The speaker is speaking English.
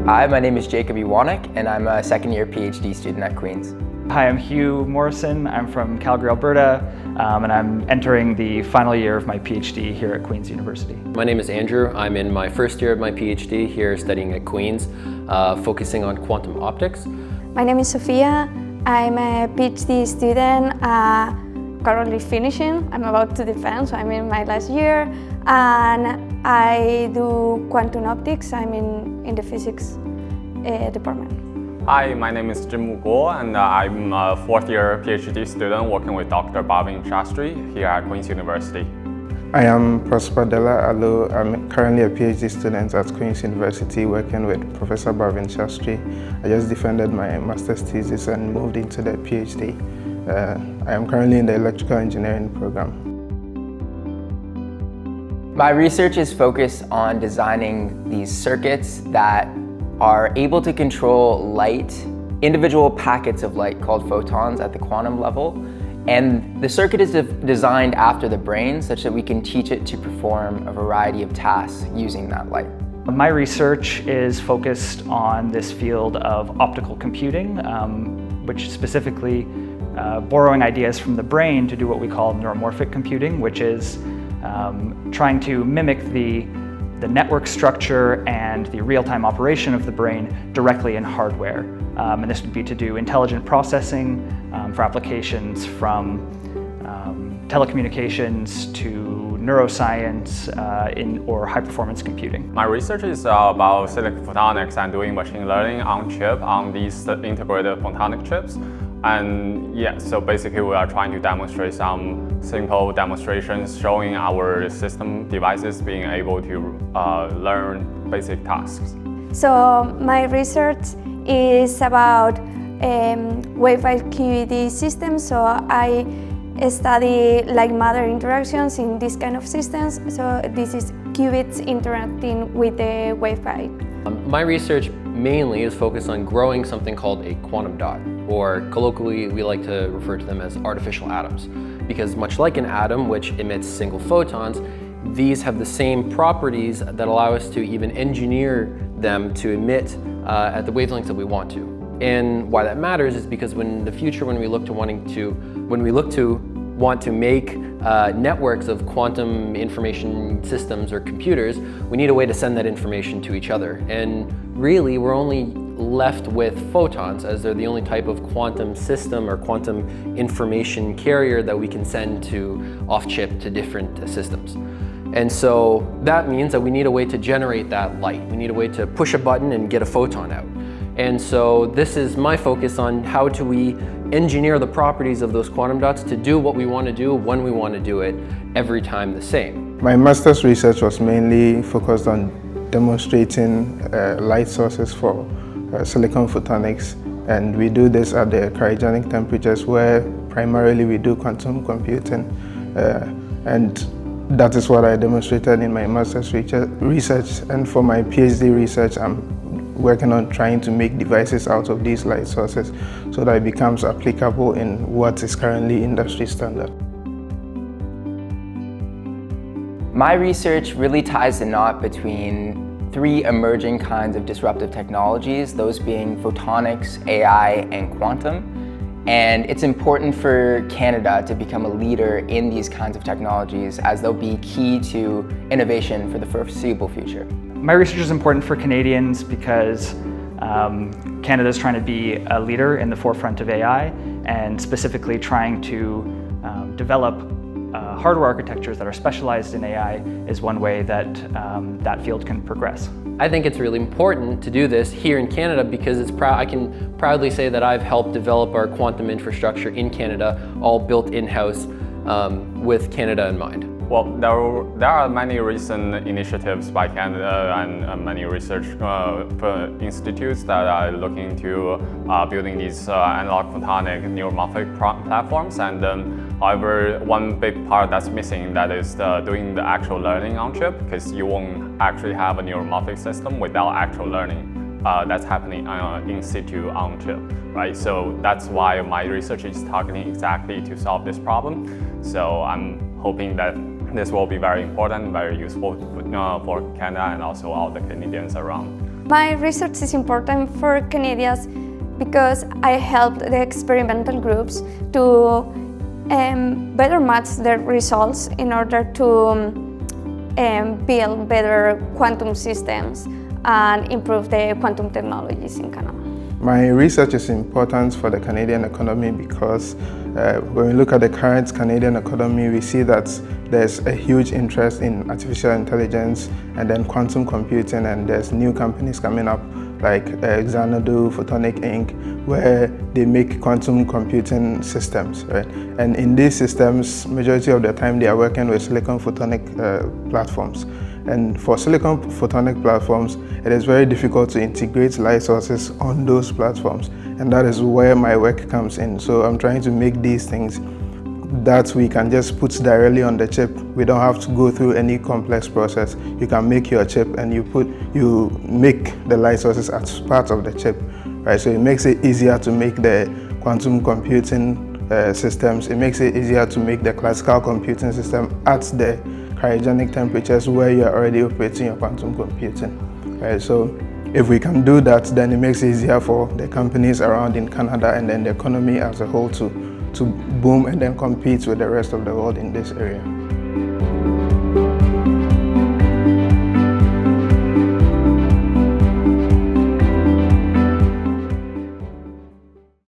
Hi, my name is Jacob Iwanek, and I'm a second-year PhD student at Queen's. Hi, I'm Hugh Morrison. I'm from Calgary, Alberta, and I'm entering the final year of my PhD here at Queen's University. My name is Andrew. I'm in my first year of my PhD here studying at Queen's, focusing on quantum optics. My name is Sofia. I'm a PhD student, currently finishing. I'm about to defend, so I'm in my last year. And I do quantum optics. I'm in the physics department. Hi, my name is Zhenmu Guo, and I'm a fourth-year PhD student working with Dr. Bhavin Shastri here at Queen's University. I am Prosper Della Alo. I'm currently a PhD student at Queen's University working with Professor Bhavin Shastri. I just defended my master's thesis and moved into the PhD. I am currently in the electrical engineering program. My research is focused on designing these circuits that are able to control light, individual packets of light called photons at the quantum level. And the circuit is designed after the brain such that we can teach it to perform a variety of tasks using that light. My research is focused on this field of optical computing, which specifically borrowing ideas from the brain to do what we call neuromorphic computing, which is trying to mimic the network structure and the real-time operation of the brain directly in hardware. And this would be to do intelligent processing for applications from telecommunications to neuroscience or high-performance computing. My research is about silicon photonics and doing machine learning on chip on these integrated photonic chips. And yeah, so basically we are trying to demonstrate some simple demonstrations showing our system devices being able to learn basic tasks. So my research is about wave-wide QED systems. So I study like matter interactions in this kind of systems. So this is qubits interacting with the waveguide. My research mainly is focused on growing something called a quantum dot, or colloquially we like to refer to them as artificial atoms, because much like an atom which emits single photons, these have the same properties that allow us to even engineer them to emit at the wavelengths that we want to. And why that matters is because in the future when we look to want to make networks of quantum information systems or computers, we need a way to send that information to each other. And really, we're only left with photons, as they're the only type of quantum system or quantum information carrier that we can send to off-chip to different systems. And so that means that we need a way to generate that light. We need a way to push a button and get a photon out. And so this is my focus on how do we engineer the properties of those quantum dots to do what we want to do when we want to do it every time the same. My master's research was mainly focused on demonstrating light sources for silicon photonics, and we do this at the cryogenic temperatures where primarily we do quantum computing, and that is what I demonstrated in my master's research. And for my PhD research, I'm working on trying to make devices out of these light sources so that it becomes applicable in what is currently industry standard. My research really ties the knot between three emerging kinds of disruptive technologies, those being photonics, AI, and quantum. And it's important for Canada to become a leader in these kinds of technologies, as they'll be key to innovation for the foreseeable future. My research is important for Canadians because Canada is trying to be a leader in the forefront of AI, and specifically trying to develop hardware architectures that are specialized in AI is one way that that field can progress. I think it's really important to do this here in Canada because I can proudly say that I've helped develop our quantum infrastructure in Canada, all built in-house with Canada in mind. Well, there are many recent initiatives by Canada and many research institutes that are looking to building these analog photonic neuromorphic platforms. And however, one big part that's missing that is doing the actual learning on chip, because you won't actually have a neuromorphic system without actual learning. That's happening in situ on chip, right? So that's why my research is targeting exactly to solve this problem. So I'm hoping that this will be very important, very useful for Canada and also all the Canadians around. My research is important for Canadians because I helped the experimental groups to better match their results in order to build better quantum systems and improve the quantum technologies in Canada. My research is important for the Canadian economy because when we look at the current Canadian economy, we see that there's a huge interest in artificial intelligence and then quantum computing, and there's new companies coming up like Xanadu, Photonic Inc., where they make quantum computing systems, right? And in these systems, majority of the time they are working with silicon photonic platforms. And for silicon photonic platforms, it is very difficult to integrate light sources on those platforms. And that is where my work comes in. So I'm trying to make these things that we can just put directly on the chip. We don't have to go through any complex process. You can make your chip and you make the light sources as part of the chip, right? So it makes it easier to make the quantum computing systems. It makes it easier to make the classical computing system at the cryogenic temperatures where you are already operating your quantum computing, right? So if we can do that, then it makes it easier for the companies around in Canada and then the economy as a whole to boom and then compete with the rest of the world in this area.